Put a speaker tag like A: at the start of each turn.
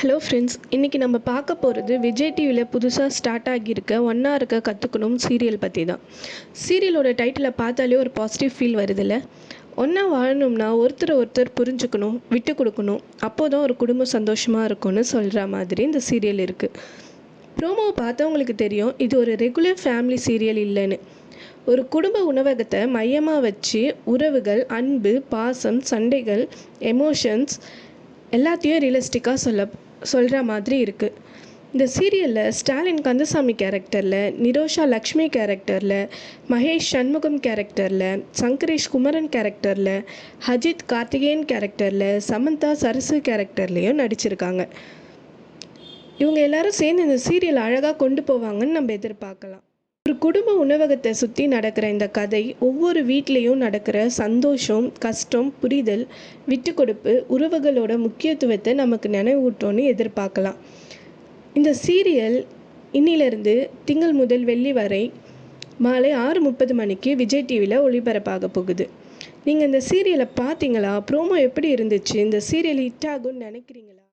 A: Hello friends, இன்றைக்கி நம்ம பார்க்க போகிறது விஜய் டிவியில் புதுசாக ஸ்டார்ட் ஆகியிருக்க ஒன்றா இருக்க கற்றுக்கணும் சீரியல் பற்றி தான். சீரியலோட டைட்டிலை பார்த்தாலே ஒரு பாசிட்டிவ் ஃபீல் வருதில்ல. ஒன்றா வாழணும்னா ஒருத்தரை ஒருத்தர் புரிஞ்சுக்கணும், விட்டு கொடுக்கணும், அப்போ தான் ஒரு குடும்பம் சந்தோஷமாக இருக்கும்னு சொல்கிற மாதிரி இந்த சீரியல் இருக்குது. ப்ரோமோவை பார்த்தவங்களுக்கு தெரியும் இது ஒரு ரெகுலர் ஃபேமிலி சீரியல் இல்லைன்னு. ஒரு குடும்ப உணவகத்தை மையமாக வச்சு உறவுகள், அன்பு, பாசம், சண்டைகள், எமோஷன்ஸ் எல்லாத்தையும் ரியலிஸ்டிக்காக சொல்கிற மாதிரி இருக்குது. இந்த சீரியலில் ஸ்டாலின் கந்தசாமி கேரக்டரில், நிரோஷா லக்ஷ்மி கேரக்டரில், மகேஷ் சண்முகம் கேரக்டரில், சங்கரேஷ் குமரன் கேரக்டரில், அஜித் கார்த்திகேயன் கேரக்டரில், சமந்தா சரசு கேரக்டர்லேயும் நடிச்சிருக்காங்க. இவங்க எல்லாரும் சேர்ந்து இந்த சீரியல் அழகாக கொண்டு போவாங்கன்னு நம்ம எதிர்பார்க்கலாம். ஒரு குடும்ப உணவகத்தை சுற்றி நடக்கிற இந்த கதை ஒவ்வொரு வீட்லேயும் நடக்கிற சந்தோஷம், கஷ்டம், புரிதல், விட்டு கொடுப்பு, உறவுகளோட முக்கியத்துவத்தை நமக்கு நினைவூட்டோன்னு எதிர்பார்க்கலாம். இந்த சீரியல் இன்னிலிருந்து திங்கள் முதல் வெள்ளி வரை மாலை 6:30 மணிக்கு விஜய் டிவியில் ஒளிபரப்பாக போகுது. நீங்கள் இந்த சீரியலை பார்த்தீங்களா? ப்ரோமோ எப்படி இருந்துச்சு? இந்த சீரியல் ஹிட் ஆகும்னு நினைக்கிறீங்களா?